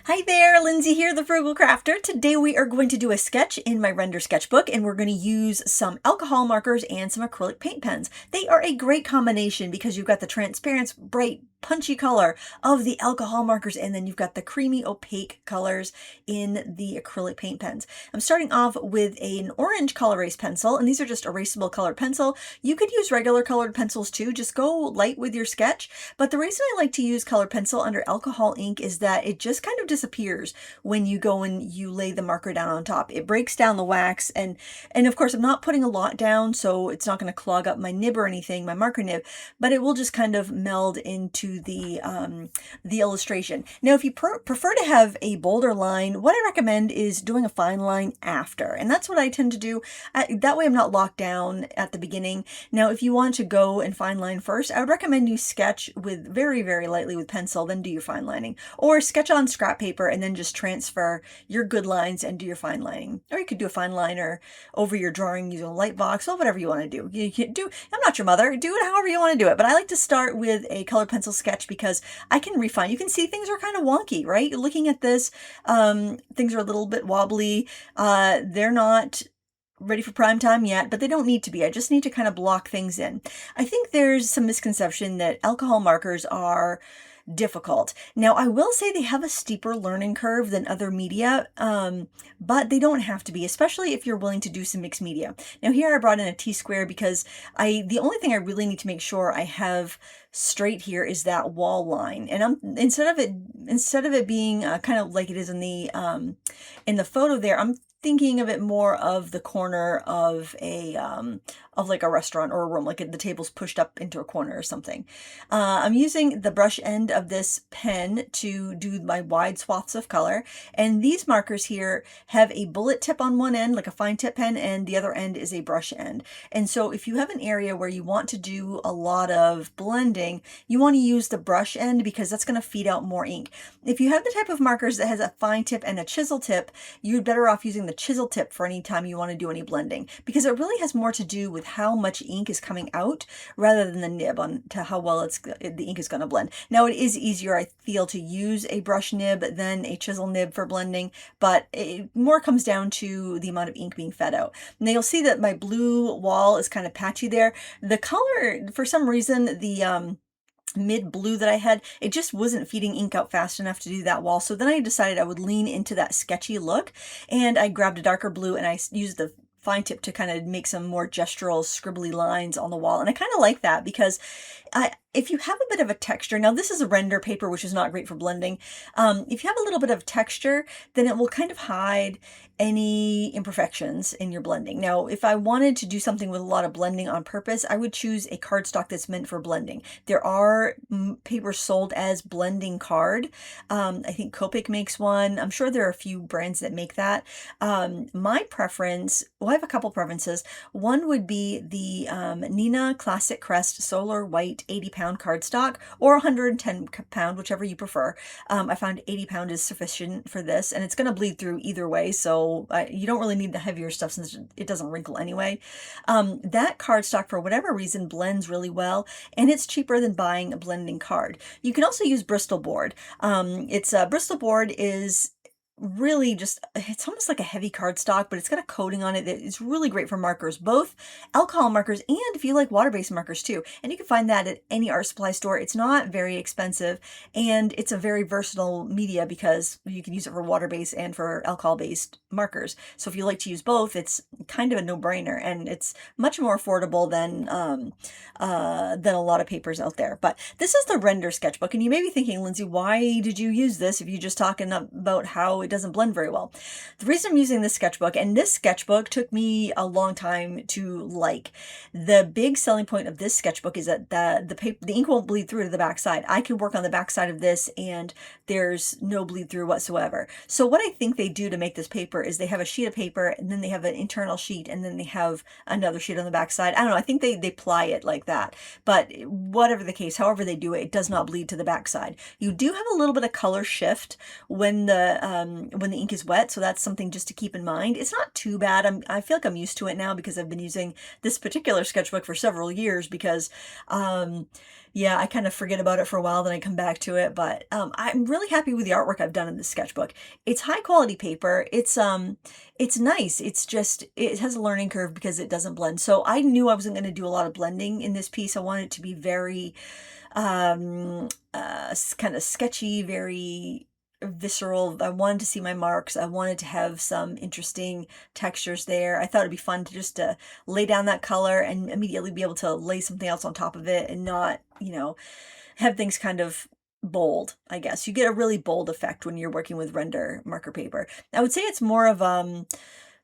Hi there, Lindsay here, the Frugal Crafter. Today we are going to do a sketch in my render sketchbook, and we're going to use some alcohol markers and some acrylic paint pens. They are a great combination because you've got the transparent, bright, punchy color of the alcohol markers, and then you've got the creamy, opaque colors in the acrylic paint pens. I'm starting off with an orange color erase pencil, and these are just erasable colored pencil. You could use regular colored pencils too, just go light with your sketch. But the reason I like to use colored pencil under alcohol ink is that it just kind of disappears when you go and you lay the marker down on top. It breaks down the wax, and of course I'm not putting a lot down, so it's not going to clog up my nib or anything, my marker nib, but it will just kind of meld into the illustration. Now, if you prefer to have a bolder line, what I recommend is doing a fine line after, and that's what I tend to do. That way I'm not locked down at the beginning. Now, if you want to go and fine line first, I would recommend you sketch with very, very lightly with pencil, then do your fine lining, or sketch on scrap paper and then just transfer your good lines and do your fine lining. Or you could do a fine liner over your drawing using a light box, or whatever you want to do. You can do, I'm not your mother, do it however you want to do it, but I like to start with a colored pencil sketch because I can refine. You can see things are kind of wonky, right? Looking at this, things are a little bit wobbly. They're not ready for prime time yet, but they don't need to be. I just need to kind of block things in. I think there's some misconception that alcohol markers are difficult. Now, I will say they have a steeper learning curve than other media, but they don't have to be, especially if you're willing to do some mixed media. Now, here I brought in a T-square because the only thing I really need to make sure I have straight here is that wall line, and instead of it being kind of like it is in the photo there, I'm thinking of it more of the corner of of like a restaurant or a room, like the table's pushed up into a corner or something. I'm using the brush end of this pen to do my wide swaths of color, and these markers here have a bullet tip on one end, like a fine tip pen, and the other end is a brush end. And so if you have an area where you want to do a lot of blending, you want to use the brush end because that's going to feed out more ink. If you have the type of markers that has a fine tip and a chisel tip, you're better off using the chisel tip for any time you want to do any blending, because it really has more to do with how much ink is coming out rather than the nib on to how well the ink is going to blend. Now, it is easier, I feel, to use a brush nib than a chisel nib for blending, but it more comes down to the amount of ink being fed out. Now, you'll see that my blue wall is kind of patchy there. The color, for some reason, the mid blue that I had, it just wasn't feeding ink out fast enough to do that wall. So then I decided I would lean into that sketchy look, and I grabbed a darker blue and I used the fine tip to kind of make some more gestural scribbly lines on the wall. And I kind of like that because if you have a bit of a texture, now this is a render paper, which is not great for blending. If you have a little bit of texture, then it will kind of hide any imperfections in your blending. Now, if I wanted to do something with a lot of blending on purpose, I would choose a cardstock that's meant for blending. There are papers sold as blending card. I think Copic makes one. I'm sure there are a few brands that make that. My preference, well, I have a couple preferences. One would be the Nina Classic Crest Solar White 80-pound cardstock, or 110 pound, whichever you prefer. I found 80 pound is sufficient for this, and it's going to bleed through either way, so you don't really need the heavier stuff since it doesn't wrinkle anyway. That cardstock, for whatever reason, blends really well, and it's cheaper than buying a blending card. You can also use Bristol board. Bristol board is really just, it's almost like a heavy cardstock, but it's got a coating on it that is really great for markers, both alcohol markers and if you like water-based markers too. And you can find that at any art supply store. It's not very expensive, and it's a very versatile media because you can use it for water-based and for alcohol-based markers. So if you like to use both, it's kind of a no-brainer, and it's much more affordable than a lot of papers out there. But this is the render sketchbook, and you may be thinking, Lindsay, why did you use this if you're just talking about how it doesn't blend very well? The reason I'm using this sketchbook, and this sketchbook took me a long time to like. The big selling point of this sketchbook is that the ink won't bleed through to the back side. I can work on the back side of this and there's no bleed through whatsoever. So what I think they do to make this paper is they have a sheet of paper, and then they have an internal sheet, and then they have another sheet on the back side. I don't know, I think they ply it like that. But whatever the case, however they do it, it does not bleed to the back side. You do have a little bit of color shift when the when the ink is wet. So that's something just to keep in mind. It's not too bad. I feel like I'm used to it now because I've been using this particular sketchbook for several years because, yeah, I kind of forget about it for a while, then I come back to it. But I'm really happy with the artwork I've done in this sketchbook. It's high quality paper. It's nice. It's just, it has a learning curve because it doesn't blend. So I knew I wasn't going to do a lot of blending in this piece. I wanted it to be very kind of sketchy, very visceral. I wanted to see my marks. I wanted to have some interesting textures there. I thought it'd be fun to just lay down that color and immediately be able to lay something else on top of it and not, you know, have things kind of bold, I guess. You get a really bold effect when you're working with render marker paper. I would say it's more of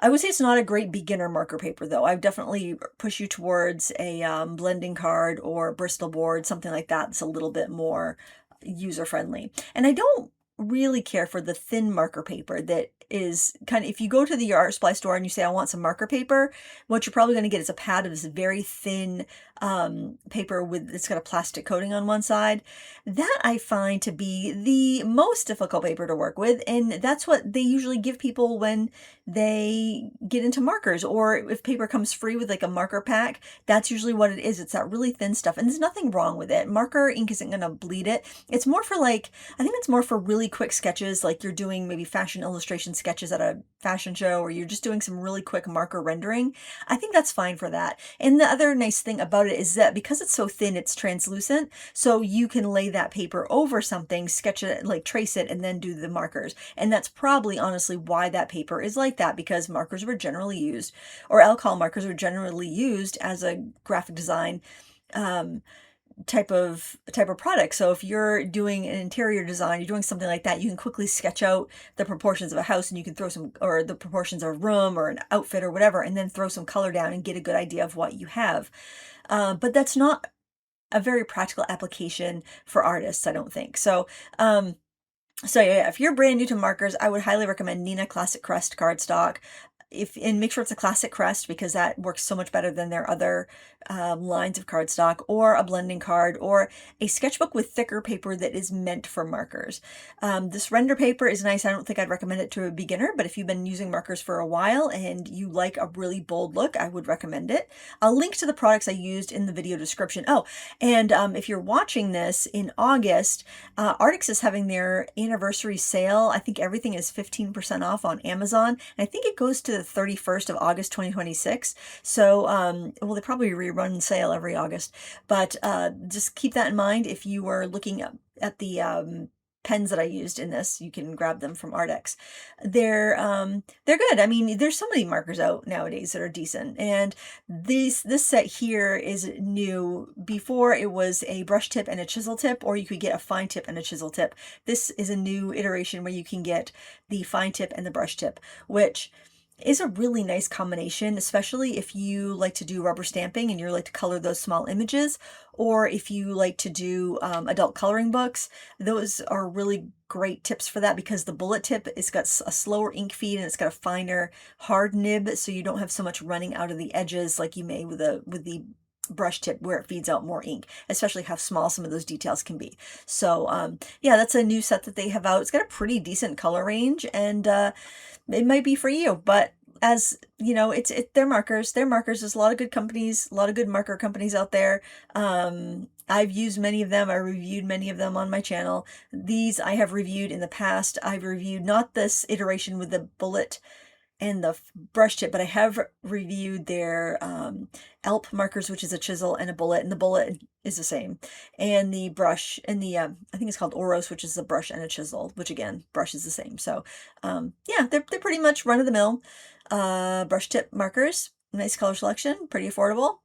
I would say it's not a great beginner marker paper though. I would definitely push you towards a blending card or Bristol board, something like that. That's a little bit more user friendly. And I don't really care for the thin marker paper that is kind of, if you go to the art supply store and you say, I want some marker paper, what you're probably going to get is a pad of this very thin paper with, it's got a plastic coating on one side. That I find to be the most difficult paper to work with. And that's what they usually give people when they get into markers, or if paper comes free with like a marker pack, that's usually what it is. It's that really thin stuff, and there's nothing wrong with it. Marker ink isn't going to bleed it. It's more for like, I think it's more for really quick sketches, like you're doing maybe fashion illustration sketches at a fashion show, or you're just doing some really quick marker rendering. I think that's fine for that. And the other nice thing about it is that because it's so thin, it's translucent, so you can lay that paper over something, sketch it, like trace it, and then do the markers. And that's probably honestly why that paper is like that, because markers were generally used, or alcohol markers were generally used as a graphic design type of product. So if you're doing an interior design, you're doing something like that, you can quickly sketch out the proportions of a house, and you can throw some, or the proportions of a room or an outfit or whatever, and then throw some color down and get a good idea of what you have. But that's not a very practical application for artists, I don't think. So yeah, if you're brand new to markers, I would highly recommend Neenah Classic Crest cardstock. And make sure it's a classic crest, because that works so much better than their other lines of cardstock, or a blending card, or a sketchbook with thicker paper that is meant for markers. This render paper is nice. I don't think I'd recommend it to a beginner, but if you've been using markers for a while and you like a really bold look, I would recommend it. I'll link to the products I used in the video description. Oh, and if you're watching this in August, Arrtx is having their anniversary sale. I think everything is 15% off on Amazon, and I think it goes to the 31st of August 2026. So well, they probably rerun the sale every August, but just keep that in mind. If you were looking at the pens that I used in this, you can grab them from Arrtx. They're good. I mean, there's so many markers out nowadays that are decent, and this set here is new. Before, it was a brush tip and a chisel tip, or you could get a fine tip and a chisel tip. This is a new iteration where you can get the fine tip and the brush tip, which is a really nice combination, especially if you like to do rubber stamping and you like to color those small images, or if you like to do adult coloring books. Those are really great tips for that, because the bullet tip, it's got a slower ink feed and it's got a finer hard nib, so you don't have so much running out of the edges like you may with the brush tip, where it feeds out more ink, especially how small some of those details can be. So yeah, that's a new set that they have out. It's got a pretty decent color range, and it might be for you. But as you know, they're markers. They're markers. There's a lot of good companies, a lot of good marker companies out there. I've used many of them. I reviewed many of them on my channel. These I have reviewed in the past. I've reviewed not this iteration with the bullet and the brush tip, but I have reviewed their ALP markers, which is a chisel and a bullet, and the bullet is the same. And the brush, and the, I think it's called Oros, which is a brush and a chisel, which again, brush is the same. So yeah, they're pretty much run-of-the-mill brush tip markers. Nice color selection, pretty affordable.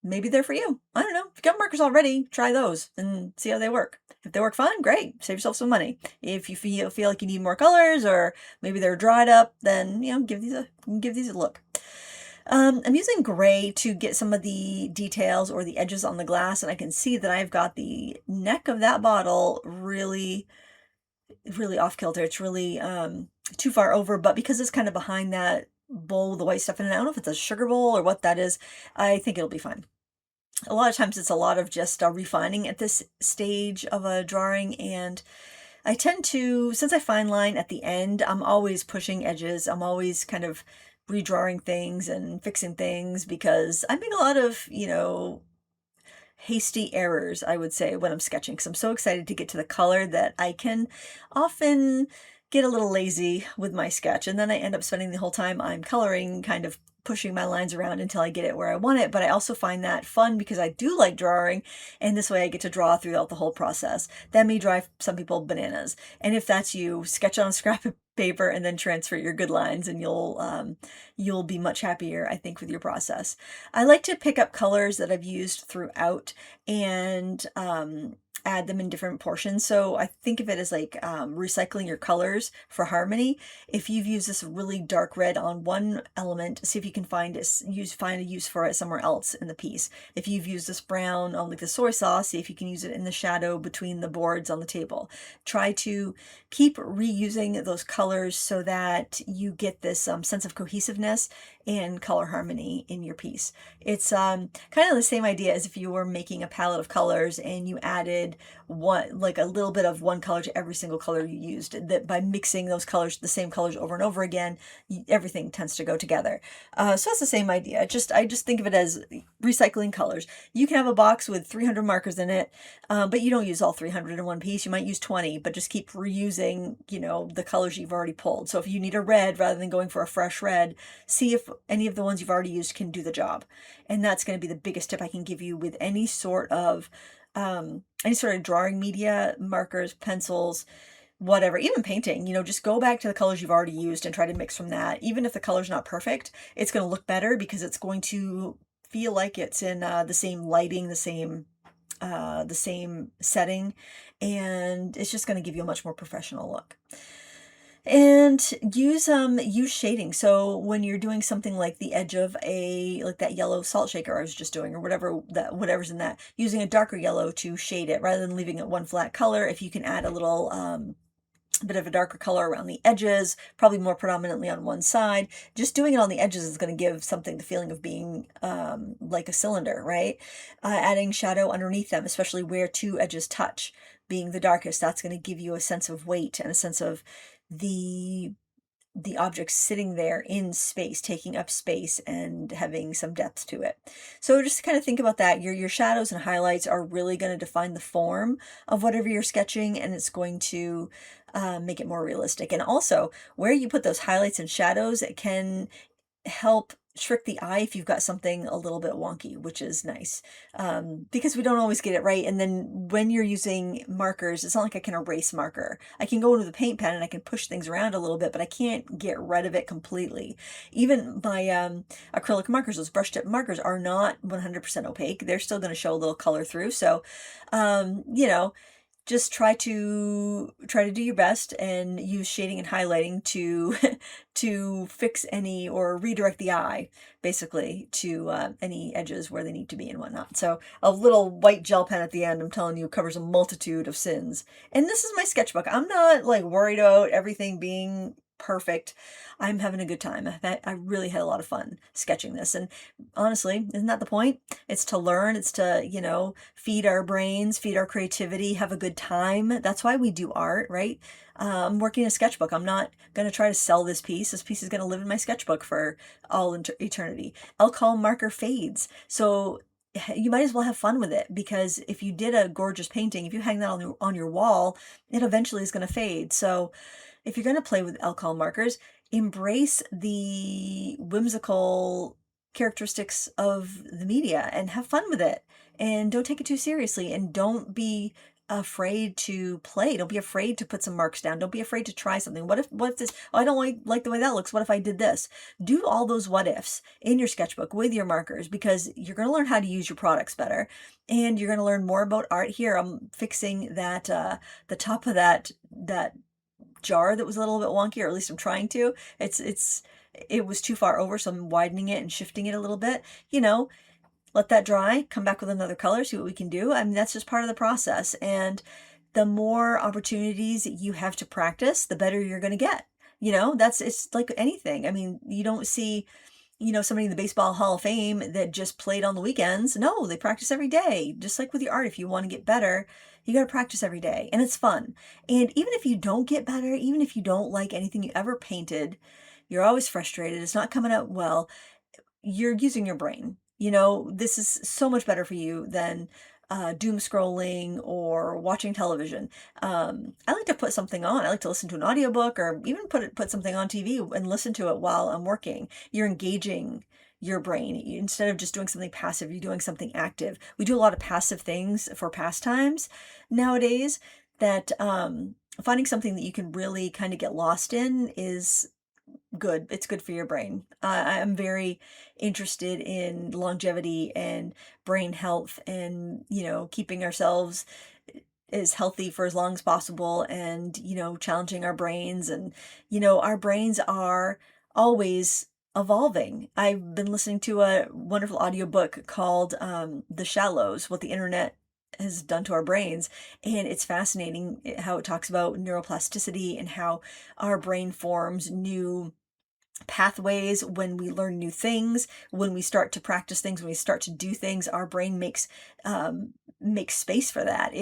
Maybe they're for you. I don't know. If you got markers already, try those and see how they work. If they work fine, great. Save yourself some money. If you feel like you need more colors, or maybe they're dried up, then give these a look. I'm using gray to get some of the details or the edges on the glass, and I can see that I've got the neck of that bottle really, really off kilter. It's really too far over, but because it's kind of behind that bowl with the white stuff in it, I don't know if it's a sugar bowl or what that is, I think it'll be fine. A lot of times it's a lot of just refining at this stage of a drawing, and I tend to, since I fine line at the end, I'm always pushing edges. I'm always kind of redrawing things and fixing things because I make a lot of, hasty errors, I would say, when I'm sketching, because I'm so excited to get to the color that I can often get a little lazy with my sketch. And then I end up spending the whole time I'm coloring, kind of pushing my lines around until I get it where I want it. But I also find that fun because I do like drawing, and this way I get to draw throughout the whole process. That may drive some people bananas. And if that's you, sketch on a scrap of paper and then transfer your good lines, and you'll be much happier, I think, with your process. I like to pick up colors that I've used throughout and add them in different portions. So I think of it as like recycling your colors for harmony. If you've used this really dark red on one element, see if you can find a use for it somewhere else in the piece. If you've used this brown on like the soy sauce, see if you can use it in the shadow between the boards on the table. Try to keep reusing those colors so that you get this sense of cohesiveness and color harmony in your piece. It's kind of the same idea as if you were making a palette of colors and you added like a little bit of one color to every single color you used. That by mixing those colors, the same colors over and over again, everything tends to go together. So that's the same idea. I just think of it as recycling colors. You can have a box with 300 markers in it, but you don't use all 300 in one piece. You might use 20, but just keep reusing, the colors you've already pulled. So if you need a red, rather than going for a fresh red, see if any of the ones you've already used can do the job. And that's going to be the biggest tip I can give you with any sort of drawing media, markers, pencils, whatever, even painting. Just go back to the colors you've already used and try to mix from that. Even if the color's not perfect, it's going to look better because it's going to feel like it's in the same lighting, the same setting, and it's just going to give you a much more professional look. And use shading. So when you're doing something like the edge of like that yellow salt shaker I was just doing, or whatever's in that, using a darker yellow to shade it rather than leaving it one flat color. If you can add a little bit of a darker color around the edges, probably more predominantly on one side. Just doing it on the edges is going to give something the feeling of being like a cylinder, right? Adding shadow underneath them, especially where two edges touch, being the darkest, that's going to give you a sense of weight and a sense of the object sitting there in space, taking up space and having some depth to it. So just kind of think about that. Your shadows and highlights are really going to define the form of whatever you're sketching, and it's going to make it more realistic. And also, where you put those highlights and shadows, it can help trick the eye if you've got something a little bit wonky, which is nice, because we don't always get it right. And then when you're using markers, it's not like I can erase marker. I can go into the paint pen and I can push things around a little bit, but I can't get rid of it completely. Even my acrylic markers, those brush tip markers, are not 100% opaque. They're still going to show a little color through. So, just try to do your best and use shading and highlighting to to fix any or redirect the eye basically to any edges where they need to be and whatnot. So a little white gel pen at the end, I'm telling you, covers a multitude of sins. And this is my sketchbook. I'm not like worried about everything being perfect. I'm having a good time. I really had a lot of fun sketching this. And honestly, isn't that the point? It's to learn. It's to, feed our brains, feed our creativity, have a good time. That's why we do art, right? I'm working a sketchbook. I'm not going to try to sell this piece. This piece is going to live in my sketchbook for all eternity. Alcohol marker fades. So you might as well have fun with it, because if you did a gorgeous painting, if you hang that on your wall, it eventually is going to fade. So if you're going to play with alcohol markers, embrace the whimsical characteristics of the media and have fun with it. And don't take it too seriously. And don't be afraid to play. Don't be afraid to put some marks down. Don't be afraid to try something. What if this, oh, I don't like the way that looks. What if I did this? Do all those what ifs in your sketchbook with your markers, because you're going to learn how to use your products better. And you're going to learn more about art. Here, I'm fixing that, the top of that jar that was a little bit wonky, or at least I'm trying to. It was too far over, so I'm widening it and shifting it a little bit. Let that dry, come back with another color, see what we can do. I mean, that's just part of the process. And the more opportunities you have to practice, the better you're going to get. It's like anything. I mean, you don't see somebody in the Baseball Hall of Fame that just played on the weekends. No, they practice every day. Just like with your art, if you want to get better, you got to practice every day, and it's fun. And even if you don't get better, even if you don't like anything you ever painted, you're always frustrated, it's not coming out well, you're using your brain. This is so much better for you than doom scrolling or watching television. I like to put something on. I like to listen to an audiobook, or even put something on TV and listen to it while I'm working. You're engaging your brain. Instead of just doing something passive, you're doing something active. We do a lot of passive things for pastimes nowadays that finding something that you can really kind of get lost in is good. It's good for your brain. I'm very interested in longevity and brain health, and keeping ourselves as healthy for as long as possible, and challenging our brains. And our brains are always evolving. I've been listening to a wonderful audiobook called The Shallows: What the Internet has done to our brains, and it's fascinating how it talks about neuroplasticity and how our brain forms new pathways when we learn new things, when we start to practice things, when we start to do things. Our brain makes space for that.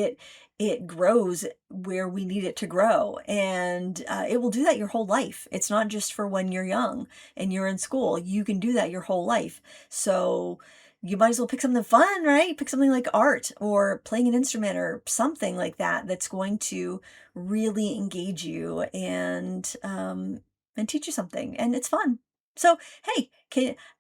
It grows where we need it to grow, and it will do that your whole life. It's not just for when you're young and you're in school. You can do that your whole life. So you might as well pick something fun, right? Pick something like art or playing an instrument or something like that that's going to really engage you and teach you something, and it's fun. So hey,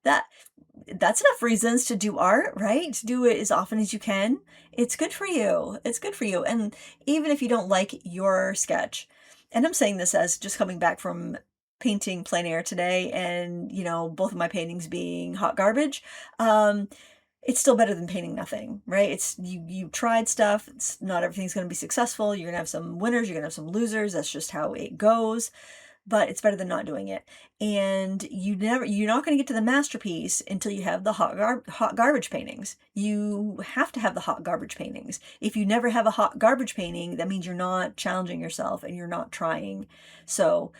that's enough reasons to do art, right? To do it as often as you can. It's good for you. It's good for you. And even if you don't like your sketch, and I'm saying this as just coming back from painting plein air today, and both of my paintings being hot garbage, it's still better than painting nothing, right? It's you tried stuff. It's not everything's going to be successful. You're going to have some winners, you're going to have some losers. That's just how it goes. But it's better than not doing it. And you're not going to get to the masterpiece until you have the hot garbage paintings. You have to have the hot garbage paintings. If you never have a hot garbage painting, that means you're not challenging yourself and you're not trying. So,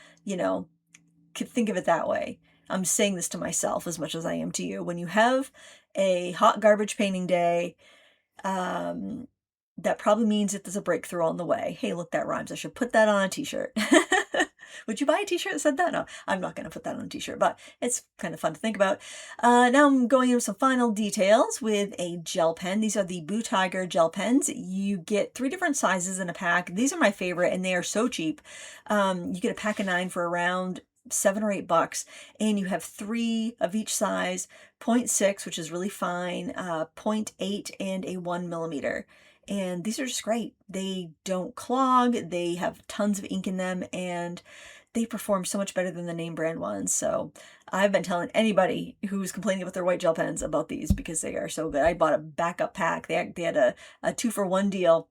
think of it that way. I'm saying this to myself as much as I am to you. When you have a hot garbage painting day, that probably means that there's a breakthrough on the way. Hey, look, that rhymes. I should put that on a t-shirt. Would you buy a t-shirt that said that? No, I'm not going to put that on a t-shirt, but it's kind of fun to think about. Now I'm going into some final details with a gel pen. These are the Boo Tiger gel pens. You get 3 different sizes in a pack. These are my favorite, and they are so cheap. You get a pack of 9 for around $7 or $8, and you have 3 of each size: 0.6, which is really fine, 0.8, and a 1mm. And these are just great. They don't clog, they have tons of ink in them, and they perform so much better than the name brand ones. So I've been telling anybody who's complaining about their white gel pens about these, because they are so good. I bought a backup pack. They had a 2-for-1 deal,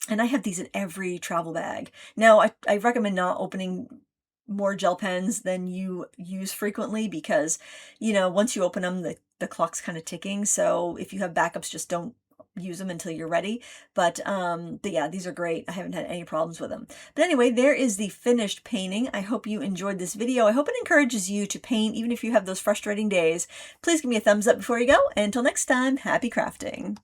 and I have these in every travel bag. Now, I recommend not opening more gel pens than you use frequently, because once you open them, the clock's kind of ticking. So if you have backups, just don't use them until you're ready. But yeah, these are great. I haven't had any problems with them. But anyway, there is the finished painting. I hope you enjoyed this video. I hope it encourages you to paint even if you have those frustrating days. Please give me a thumbs up before you go, and until next time, happy crafting.